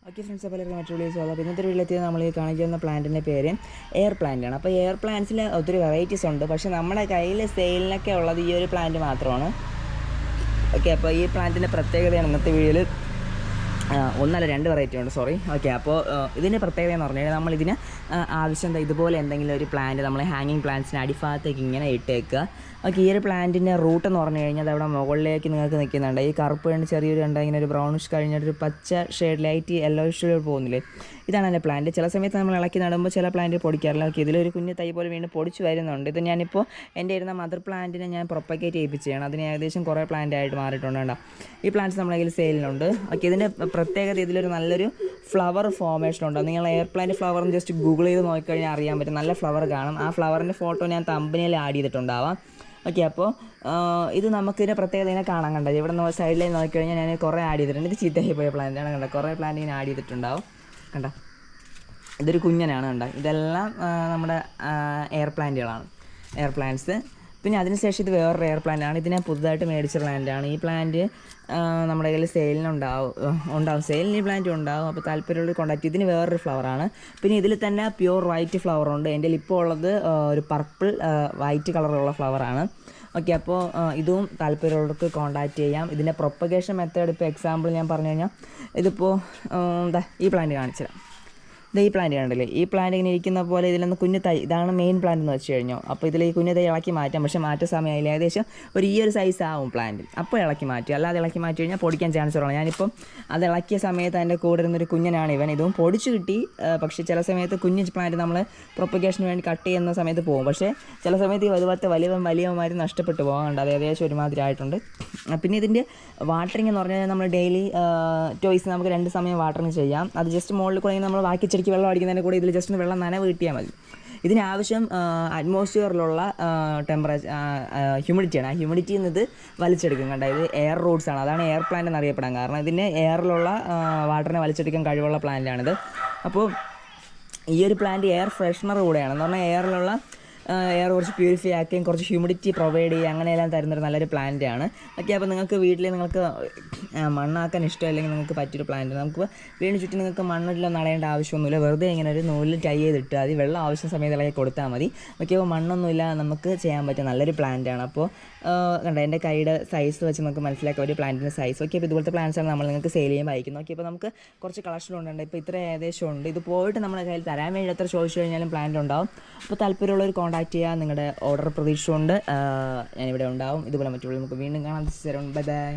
Okay friends, അപ്പോൾ എല്ലാവർക്കും മറ്റൊരു വീഡിയോ സ്വാഗതം. ഇന്നത്തെ വീട്ടിലെത്തിയത് നമ്മൾ ഈ കാണിക്കുന്ന പ്ലാന്റിൻ്റെ പേര് എയർ പ്ലാന്റാണ്. അപ്പോൾ എയർ പ്ലാന്റ്സിൽ ഒത്തിരി വെറൈറ്റീസ് ഉണ്ട്, പക്ഷേ നമ്മുടെ കയ്യിൽ സെയിലിനൊക്കെ ഉള്ളത് ഈ ഒരു പ്ലാന്റ് മാത്രമാണ്. ഓക്കെ, അപ്പോൾ ഈ പ്ലാന്റിൻ്റെ പ്രത്യേകതയാണ് ഇന്നത്തെ വീഡിയോയിൽ ഒന്നല്ല രണ്ട് വെറൈറ്റി ഉണ്ട്. ഓക്കെ, അപ്പോൾ ഇതിൻ്റെ പ്രത്യേകത എന്ന് പറഞ്ഞു കഴിഞ്ഞാൽ നമ്മളിതിന് ആവശ്യം ഇതുപോലെ എന്തെങ്കിലും ഒരു പ്ലാന്റ് നമ്മൾ ഹാങ്ങിങ് പ്ലാന്റ്സിന് അടിഭാഗത്തേക്ക് ഇങ്ങനെ ഇട്ടേക്കുക. ഓക്കെ, ഈ ഒരു പ്ലാന്റിൻ്റെ റൂട്ട് എന്ന് പറഞ്ഞു കഴിഞ്ഞാൽ അത് അവിടെ മുകളിലേക്ക് നിങ്ങൾക്ക് നിൽക്കുന്നുണ്ട്. ഈ കറുപ്പ് കണ്ട് ചെറിയൊരു കണ്ട ഇങ്ങനെ ഒരു ബ്രൗണിഷ് കഴിഞ്ഞിട്ടൊരു പച്ച ഷെയ്ഡ് ലൈറ്റ് യെല്ലോയിഷ് പോകുന്നില്ലേ, ഇതാണ് എൻ്റെ പ്ലാന്റ്. ചില സമയത്ത് നമ്മൾ ഇളക്കി നടുമ്പോൾ ചില പ്ലാന്റ് പൊടിക്കാറില്ല. ഓക്കെ, ഇതിലൊരു കുഞ്ഞ് തൈ പോലെ വീണ്ടും പൊടിച്ച് വരുന്നുണ്ട്. ഇത് ഞാനിപ്പോൾ എൻ്റെ ഇരുന്ന മദർ പ്ലാന്റിനെ ഞാൻ പ്രൊപ്പഗേറ്റ് ചെയ്യിപ്പിക്കുകയാണ്. അതിന് ഏകദേശം കുറേ പ്ലാന്റ് ആയിട്ട് മാറിയിട്ടുണ്ട്. കേട്ടോ, ഈ പ്ലാന്റ്സ് നമ്മുടെ കയ്യിൽ സെയിലിനുണ്ട്. ഓക്കെ, ഇതിൻ്റെ പ്രത്യേകത ഇതിലൊരു നല്ലൊരു ഫ്ലവർ ഫോർമേഷൻ ഉണ്ട്. നിങ്ങൾ എയർ പ്ലാന്റ് ഫ്ലവർ എന്ന് ജസ്റ്റ് ഗൂഗിൾ ചെയ്ത് നോക്കിക്കഴിഞ്ഞാൽ അറിയാൻ പറ്റും. നല്ല ഫ്ലവർ കാണും. ആ ഫ്ലവറിൻ്റെ ഫോട്ടോ ഞാൻ തമ്പനിയിൽ ആഡ് ചെയ്തിട്ടുണ്ടാവാം. ഓക്കെ, അപ്പോൾ ഇത് നമുക്കിതിൻ്റെ പ്രത്യേകത ഇങ്ങനെ കാണാൻ കണ്ടത്. ഇവിടെ സൈഡിലേക്ക് നോക്കിക്കഴിഞ്ഞാൽ ഞാൻ കുറേ ആഡ് ചെയ്തിട്ടുണ്ട്. ഇത് ചീത്തയായി പോയ പ്ലാന്റാണ്. കണ്ടോ, കുറേ പ്ലാന്റ് ഇങ്ങനെ ആഡ് ചെയ്തിട്ടുണ്ടാവും. കണ്ടോ, ഇതൊരു കുഞ്ഞനാണ്. കണ്ടോ, ഇതെല്ലാം നമ്മുടെ എയർ പ്ലാന്റ്സ്. പിന്നെ അതിനുശേഷം ഇത് വേറൊരു എയർ പ്ലാന്റാണ്. ഇത് ഞാൻ പുതുതായിട്ട് മേടിച്ച പ്ലാന്റാണ്. ഈ പ്ലാന്റ് നമ്മുടെ കയ്യിൽ സെയിലിനുണ്ടാവും. സെയിലിന് ഈ പ്ലാന്റ് ഉണ്ടാവും. അപ്പോൾ താല്പര്യമുള്ള കോൺടാക്ട്. ഇതിന് വേറൊരു ഫ്ലവറാണ്. പിന്നെ ഇതിൽ തന്നെ പ്യുവർ വൈറ്റ് ഫ്ലവറുണ്ട്. എൻ്റെ ഇപ്പോൾ ഉള്ളത് ഒരു പർപ്പിൾ വൈറ്റ് കളറുള്ള ഫ്ലവറാണ്. ഓക്കെ, അപ്പോൾ ഇതും താല്പര്യമുള്ളവർക്ക് കോൺടാക്റ്റ് ചെയ്യാം. ഇതിൻ്റെ പ്രൊപ്പഗേഷൻ മെത്തേഡ് ഇപ്പോൾ എക്സാമ്പിൾ ഞാൻ പറഞ്ഞു കഴിഞ്ഞാൽ ഇതിപ്പോൾ ഈ പ്ലാന്റ് കാണിച്ചുതരാം. ഈ പ്ലാന്റ് കണ്ടില്ലേ, ഈ പ്ലാന്റ് ഇങ്ങനെ ഇരിക്കുന്ന പോലെ ഇതിലൊന്ന് കുഞ്ഞു തൈ, ഇതാണ് മെയിൻ പ്ലാന്റ് എന്ന് വെച്ച് കഴിഞ്ഞോ. അപ്പോൾ ഇതിൽ ഈ കുഞ്ഞു തൈ ഇളക്കി മാറ്റാം. പക്ഷേ മാറ്റാൻ സമയമായില്ല. ഏകദേശം ഈ ഒരു സൈസ് ആവും പ്ലാന്റ്. അപ്പോൾ ഇളക്കി മാറ്റും. അല്ലാതെ ഇളക്കി മാറ്റി കഴിഞ്ഞാൽ പൊടിക്കാൻ ചാൻസ് ഉള്ളതാണ്. ഞാനിപ്പം അത് ഇളക്കിയ സമയത്ത് അതിൻ്റെ കൂടെ ഇരുന്നൊരു കുഞ്ഞനാണ് ഇവൻ. ഇതും പൊടിച്ച് കിട്ടി. പക്ഷേ ചില സമയത്ത് കുഞ്ഞു പ്ലാന്റ് നമ്മൾ പ്രൊപ്പഗേഷന് വേണ്ടി കട്ട് ചെയ്യുന്ന സമയത്ത് പോകും. പക്ഷേ ചില സമയത്ത് അതുപോലത്തെ വലിയവന്മാർ നഷ്ടപ്പെട്ടു പോകാറുണ്ട്. അത് ഏകദേശം ഒരുമാതിരി ആയിട്ടുണ്ട്. പിന്നെ ഇതിൻ്റെ വാട്ടറിങ് എന്ന് പറഞ്ഞാൽ നമ്മൾ ഡെയിലി ടോയ്സ് നമുക്ക് 2 സമയം വാട്ടറിങ് ചെയ്യാം. അത് ജസ്റ്റ് മുകളിൽ കൂടെ നമ്മൾ ബാക്കി ചെടിക്ക് വെള്ളം അടിക്കുന്നതിൻ്റെ കൂടെ ഇതിൽ ജസ്റ്റ് വെള്ളം നനവ് കിട്ടിയാൽ മതി. ഇതിനാവശ്യം അറ്റ്മോസ്ഫിയറിലുള്ള ഹ്യൂമിഡിറ്റിയാണ്. ആ ഹ്യൂമിഡിറ്റിയിൽ നിന്ന് ഇത് വലിച്ചെടുക്കും. കണ്ട, ഇത് എയർ റൂട്ട്സ് ആണ്. അതാണ് എയർ പ്ലാന്റ് എന്നറിയപ്പെടാൻ കാരണം. ഇതിന് എയറിലുള്ള വാട്ടറിനെ വലിച്ചെടുക്കാൻ കഴിവുള്ള പ്ലാന്റാണിത്. അപ്പോൾ ഈ ഒരു പ്ലാന്റ് എയർ ഫ്രഷ്നർ കൂടെയാണ്. എന്ന് പറഞ്ഞാൽ എയറിലുള്ള എയർ കുറച്ച് പ്യൂരിഫൈ ആക്കുകയും കുറച്ച് ഹ്യൂമിഡിറ്റി പ്രൊവൈഡ് ചെയ്യുക, അങ്ങനെയെല്ലാം തരുന്നൊരു നല്ലൊരു പ്ലാന്റാണ്. ഓക്കെ, അപ്പോൾ നിങ്ങൾക്ക് വീട്ടിൽ നിങ്ങൾക്ക് മണ്ണാക്കാൻ ഇഷ്ടമില്ലെങ്കിൽ നിങ്ങൾക്ക് പറ്റിയൊരു പ്ലാന്റ്. നമുക്ക് വീടിന് ചുറ്റും നിങ്ങൾക്ക് മണ്ണിലൊന്നും നനയേണ്ട ആവശ്യമൊന്നുമില്ല. വെറുതെ ഇങ്ങനെ ഒരു നൂലിൽ ടൈ ചെയ്തിട്ട് അത് വെള്ളം ആവശ്യം സമയത്ത് ഇളകി കൊടുത്താൽ മതി. ഓക്കെ, അപ്പോൾ മണ്ണൊന്നുമില്ല, നമുക്ക് ചെയ്യാൻ പറ്റിയ നല്ലൊരു പ്ലാന്റാണ്. അപ്പോൾ കണ്ട, എൻ്റെ കൈയുടെ സൈസ് വെച്ച് നമുക്ക് മനസ്സിലാക്കാം ഒരു പ്ലാന്റിൻ്റെ സൈസ്. ഓക്കെ, അപ്പോൾ ഇതുപോലത്തെ പ്ലാന്റ്സാണ് നമ്മൾ നിങ്ങൾക്ക് സെയിൽ ചെയ്യാൻ വായിക്കുന്നത്. ഓക്കെ, അപ്പോൾ നമുക്ക് കുറച്ച് കളക്ഷൻ ഉണ്ട്. ഇപ്പോൾ ഇത്ര ഏകദേശം ഉണ്ട്. ഇത് പോയിട്ട് നമ്മുടെ കയ്യിൽ തരാൻ വേണ്ടി എത്ര ചോദിച്ചു കഴിഞ്ഞാലും പ്ലാന്റ് ഉണ്ടാവും. അപ്പോൾ താല്പര്യമുള്ളവർ കോൺടാക്ട് ചെയ്യുക. നിങ്ങളുടെ ഓർഡർ പ്രതീക്ഷിച്ചുകൊണ്ട് ഞാനിവിടെ ഉണ്ടാവും. ഇതുപോലെ മറ്റുള്ള നമുക്ക് വീണ്ടും കാണാം. Bye bye.